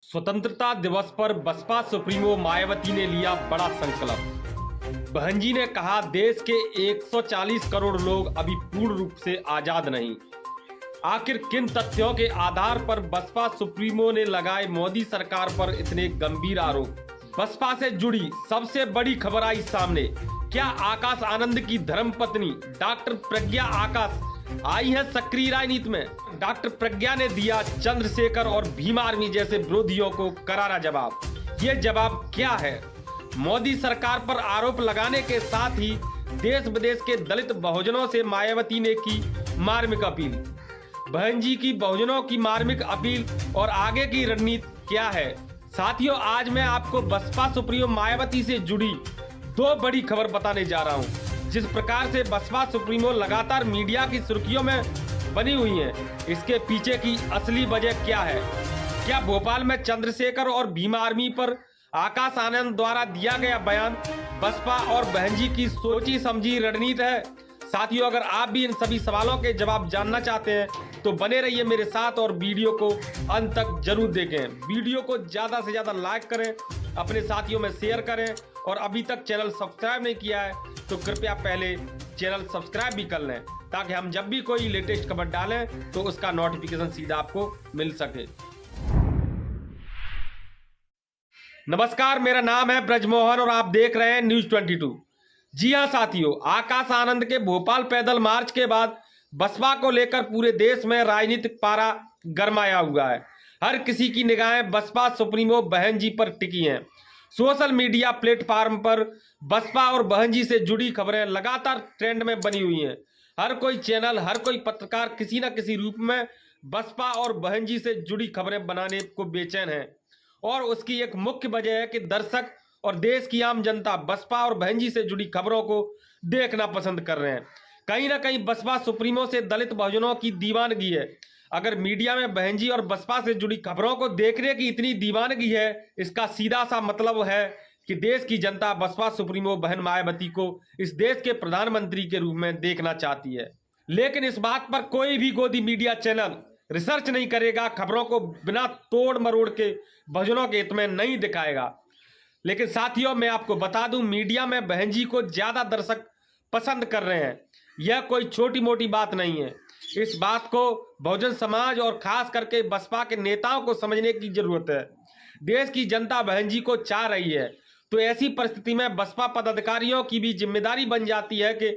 स्वतंत्रता दिवस पर बसपा सुप्रीमो मायावती ने लिया बड़ा संकल्प। बहन जी ने कहा, देश के 140 करोड़ लोग अभी पूर्ण रूप से आजाद नहीं। आखिर किन तथ्यों के आधार पर बसपा सुप्रीमो ने लगाए मोदी सरकार पर इतने गंभीर आरोप? बसपा से जुड़ी सबसे बड़ी खबर आई सामने। क्या आकाश आनंद की धर्मपत्नी डॉक्टर प्रज्ञा आकाश आई है सक्रिय राजनीति में? डॉक्टर प्रज्ञा ने दिया चंद्रशेखर और भीम आर्मी जैसे विरोधियों को करारा जवाब। ये जवाब क्या है? मोदी सरकार पर आरोप लगाने के साथ ही देश विदेश के दलित बहुजनों से मायावती ने की मार्मिक अपील। बहन जी की बहुजनों की मार्मिक अपील और आगे की रणनीति क्या है? साथियों, आज मैं आपको बसपा सुप्रीमो मायावती से जुड़ी दो बड़ी खबर बताने जा रहा हूं। जिस प्रकार से बसपा सुप्रीमो लगातार मीडिया की सुर्खियों में बनी हुई है, इसके पीछे की असली वजह क्या है? क्या भोपाल में चंद्रशेखर और भीम आर्मी पर आकाश आनंद द्वारा दिया गया बयान बसपा और बहन जी की सोची समझी रणनीति है? साथियों, अगर आप भी इन सभी सवालों के जवाब जानना चाहते हैं तो बने रहिए मेरे साथ और वीडियो को अंत तक जरूर देखें। वीडियो को ज्यादा से ज्यादा लाइक करें, अपने साथियों में शेयर करें और अभी तक चैनल सब्सक्राइब नहीं किया है तो कृपया पहले चैनल सब्सक्राइब भी कर लें, ताकि हम जब भी कोई लेटेस्ट खबर डालें तो उसका नोटिफिकेशन सीधा आपको मिल सके। नमस्कार, मेरा नाम है ब्रजमोहन और आप देख रहे हैं न्यूज 22। जी हां साथियों, आकाश आनंद के भोपाल पैदल मार्च के बाद बसपा को लेकर पूरे देश में राजनीतिक पारा गरमाया हुआ है। हर किसी की निगाहें बसपा सुप्रीमो बहन जी पर टिकी हैं। सोशल मीडिया प्लेटफॉर्म पर बसपा और बहन जी से जुड़ी खबरें लगातार ट्रेंड में बनी हुई हैं। हर कोई चैनल, हर कोई पत्रकार किसी न किसी रूप में बसपा और बहन जी से जुड़ी खबरें बनाने को बेचैन है। और उसकी एक मुख्य वजह है कि दर्शक और देश की आम जनता बसपा और बहन जी से जुड़ी खबरों को देखना पसंद कर रहे हैं। कहीं ना कहीं बसपा सुप्रीमो से दलित बहुजनों की दीवानगी है। अगर मीडिया में बहन जी और बसपा से जुड़ी खबरों को देखने की इतनी दीवानगी है, इसका सीधा सा मतलब है कि देश की जनता बसपा सुप्रीमो बहन मायावती को इस देश के प्रधानमंत्री के रूप में देखना चाहती है। लेकिन इस बात पर कोई भी गोदी मीडिया चैनल रिसर्च नहीं करेगा, खबरों को बिना तोड़ मरोड़ के बहुजनों के हित में नहीं दिखाएगा। लेकिन साथियों, मैं आपको बता दूं, मीडिया में बहन जी को ज्यादा दर्शक पसंद कर रहे हैं। यह कोई छोटी मोटी बात नहीं है। इस बात को बहुजन समाज और खास करके बसपा के नेताओं को समझने की जरूरत है। देश की जनता बहन जी को चाह रही है, तो ऐसी परिस्थिति में बसपा पदाधिकारियों की भी जिम्मेदारी बन जाती है कि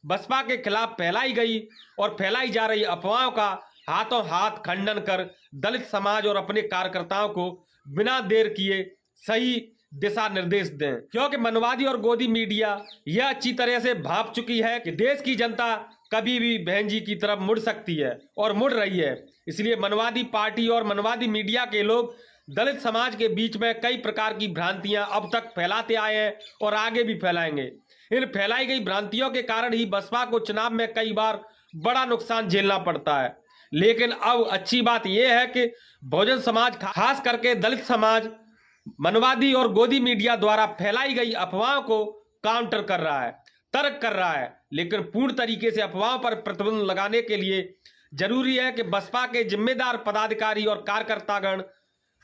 बसपा के खिलाफ फैलाई गई और फैलाई जा रही अफवाहों का हाथों हाथ खंडन कर दलित समाज और अपने कार्यकर्ताओं को बिना देर किए सही दिशा निर्देश दें। क्योंकि मनवादी और गोदी मीडिया यह अच्छी तरह से भांप चुकी है कि देश की जनता कभी भी बहन जी की तरफ मुड़ सकती है और मुड़ रही है। इसलिए मनवादी पार्टी और मनवादी मीडिया के लोग दलित समाज के बीच में कई प्रकार की भ्रांतियां अब तक फैलाते आए हैं और आगे भी फैलाएंगे। इन फैलाई गई भ्रांतियों के कारण ही बसपा को चुनाव में कई बार बड़ा नुकसान झेलना पड़ता है। लेकिन अब अच्छी बात यह है कि बहुजन समाज, खास करके दलित समाज, मनवादी और गोदी मीडिया द्वारा फैलाई गई अफवाहों को काउंटर कर रहा है, तर्क कर रहा है। लेकिन पूर्ण तरीके से अफवाहों पर प्रतिबंध लगाने के लिए जरूरी है कि बसपा के जिम्मेदार पदाधिकारी और कार्यकर्तागण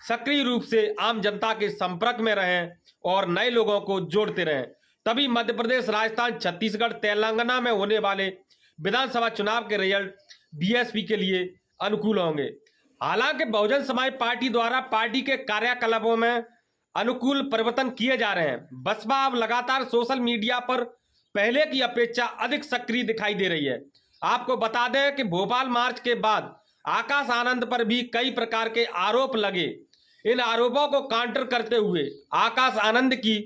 सक्रिय रूप से आम जनता के संपर्क में रहें और नए लोगों को जोड़ते रहें। तभी मध्य प्रदेश, राजस्थान, छत्तीसगढ़, तेलंगाना में होने वाले विधानसभा चुनाव के रिजल्ट बीएसपी के लिए अनुकूल होंगे। हालांकि बहुजन समाज पार्टी द्वारा पार्टी के कार्यकलापों में अनुकूल परिवर्तन किए जा रहे हैं। बसपा अब लगातार सोशल मीडिया पर पहले की अपेक्षा अधिक सक्रिय दिखाई दे रही है। आपको बता दें कि भोपाल मार्च के बाद आकाश आनंद पर भी कई प्रकार के आरोप लगे। इन आरोपों को काउंटर करते हुए आकाश आनंद की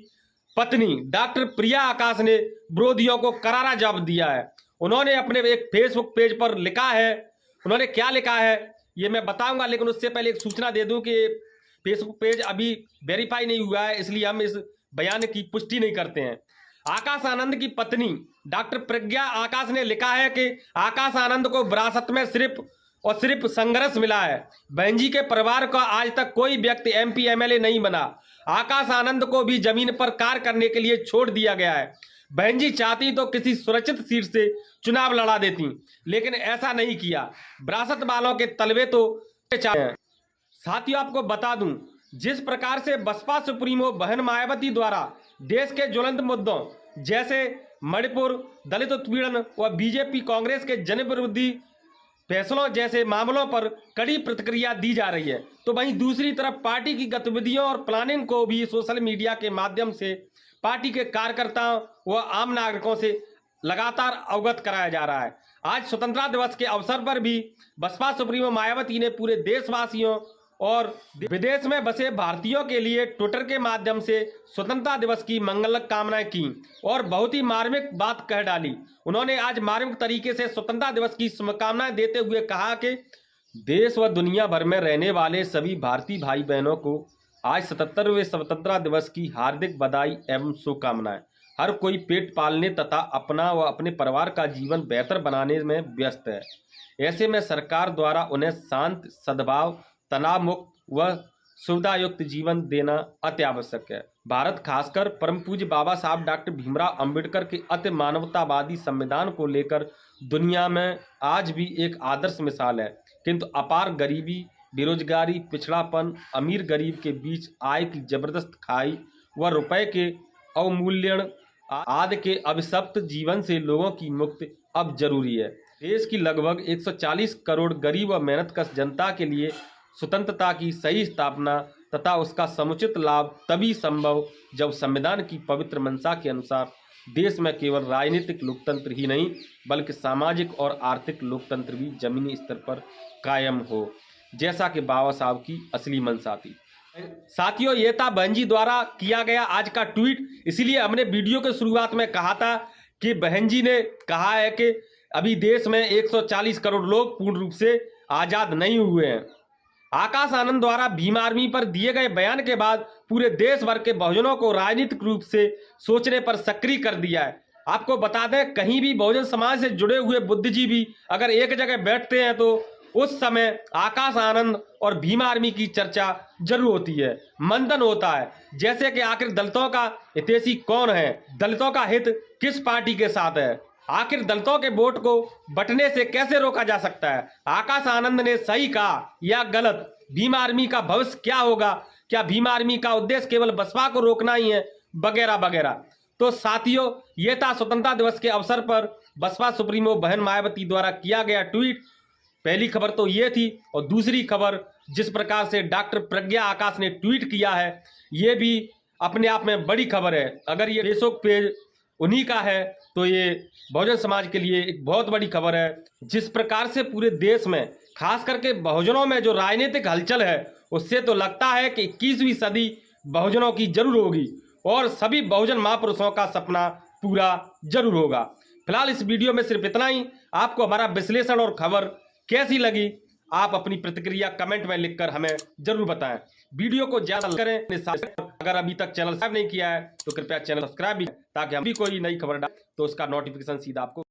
पत्नी डॉक्टर प्रिया आकाश ने विरोधियों को करारा जवाब दिया है। उन्होंने अपने एक फेसबुक पेज पर लिखा है। उन्होंने क्या लिखा है ये मैं बताऊंगा, लेकिन उससे पहले एक सूचना दे दूं कि फेसबुक पेज अभी वेरीफाई नहीं हुआ है, इसलिए हम इस बयान की पुष्टि नहीं करते हैं। आकाश आनंद की पत्नी डॉक्टर प्रज्ञा आकाश ने लिखा है कि आकाश आनंद को विरासत में सिर्फ और सिर्फ संघर्ष मिला है। बहन जी के परिवार का आज तक कोई व्यक्ति एमपी एमएलए नहीं बना। आकाश आनंद को भी जमीन पर कार्य करने के लिए छोड़ दिया गया है। बहन जी चाहती तो किसी सुरक्षित सीट से चुनाव लड़ा देती, लेकिन ऐसा नहीं किया। विरासत वालों के तलवे तो चाहे। साथियों, आपको बता दूं, जिस प्रकार से बसपा सुप्रीमो बहन मायावती द्वारा देश के ज्वलंत मुद्दों जैसे मणिपुर, दलित उत्पीड़न व बीजेपी कांग्रेस के जनविरोधी फैसलों जैसे मामलों पर कड़ी प्रतिक्रिया दी जा रही है, तो वहीं दूसरी तरफ पार्टी की गतिविधियों और प्लानिंग को भी सोशल मीडिया के माध्यम से पार्टी के कार्यकर्ताओं व आम नागरिकों से लगातार अवगत कराया जा रहा है। आज स्वतंत्रता दिवस के अवसर पर भी बसपा सुप्रीमो मायावती ने पूरे देशवासियों और विदेश में बसे भारतीयों के लिए ट्विटर के माध्यम से स्वतंत्रता दिवस की मंगल कामनाएं की और बहुत ही मार्मिक बात कह डाली। उन्होंने आज मार्मिक तरीके से स्वतंत्रता दिवस की शुभकामनाएं देते हुए कहा कि देश व दुनिया भर में रहने वाले सभी भारतीय भाई बहनों को आज 77वें स्वतंत्रता दिवस की हार्दिक बधाई एवं शुभकामनाएं। हर कोई पेट पालने तथा अपना व अपने परिवार का जीवन बेहतर बनाने में व्यस्त है। ऐसे में सरकार द्वारा उन्हें शांत, सद्भाव, तनाव मुक्त व सुविधायुक्त जीवन देना अति आवश्यक है। भारत खासकर परम पूज्य बाबा साहब डॉक्टर भीमराव अंबेडकर के अति मानवतावादी संविधान को लेकर दुनिया में आज भी एक आदर्श मिसाल है, किंतु अपार गरीबी, बेरोजगारी, पिछड़ापन, अमीर गरीब के बीच आय की जबरदस्त खाई व रुपए के अवमूल्यन आदि के अभिशप्त जीवन से लोगों की मुक्ति अब जरूरी है। देश की लगभग 140 करोड़ गरीब व मेहनतकश जनता के लिए स्वतंत्रता की सही स्थापना तथा उसका समुचित लाभ तभी संभव जब संविधान की पवित्र मंशा के अनुसार देश में केवल राजनीतिक लोकतंत्र ही नहीं बल्कि सामाजिक और आर्थिक लोकतंत्र भी जमीनी स्तर पर कायम हो, जैसा कि बाबा साहब की असली मंशा थी। साथियों, ये था बहन जी द्वारा किया गया आज का ट्वीट। इसीलिए हमने वीडियो के शुरुआत में कहा था कि बहन जी ने कहा है कि अभी देश में 140 करोड़ लोग पूर्ण रूप से आजाद नहीं हुए हैं। आकाश आनंद द्वारा भीम आर्मी पर दिए गए बयान के बाद पूरे देश भर के बहुजनों को राजनीतिक रूप से सोचने पर सक्रिय कर दिया है। आपको बता दें, कहीं भी बहुजन समाज से जुड़े हुए बुद्धिजीवी अगर एक जगह बैठते हैं तो उस समय आकाश आनंद और भीम आर्मी की चर्चा जरूर होती है, मंथन होता है। जैसे कि आखिर दलितों का हितैषी कौन है, दलितों का हित किस पार्टी के साथ है, आखिर दलितों के वोट को बंटने से कैसे रोका जा सकता है, आकाश आनंद ने सही कहा या गलत, भीम आर्मी का भविष्य क्या होगा, क्या भीम आर्मी का उद्देश्य केवल बसपा को रोकना ही है, वगैरह वगैरह। तो साथियों, ये था स्वतंत्रता दिवस के अवसर पर बसपा सुप्रीमो बहन मायावती द्वारा किया गया ट्वीट। पहली खबर तो ये थी, और दूसरी खबर जिस प्रकार से डॉक्टर प्रज्ञा आकाश ने ट्वीट किया है, ये भी अपने आप में बड़ी खबर है। अगर ये फेसबुक पेज उन्हीं का है तो ये बहुजन समाज के लिए एक बहुत बड़ी खबर है। जिस प्रकार से पूरे देश में खास करके बहुजनों में जो राजनीतिक हलचल है, उससे तो लगता है कि 21वीं सदी बहुजनों की जरूर होगी और सभी बहुजन महापुरुषों का सपना पूरा जरूर होगा। फिलहाल इस वीडियो में सिर्फ इतना ही। आपको हमारा विश्लेषण और खबर कैसी लगी, आप अपनी प्रतिक्रिया कमेंट में लिखकर हमें जरूर बताएं। वीडियो को ज्यादा करें। अगर अभी तक चैनल सब्सक्राइब नहीं किया है तो कृपया चैनल सब्सक्राइब भी, ताकि हम भी कोई नई खबर डालें तो उसका नोटिफिकेशन सीधा आपको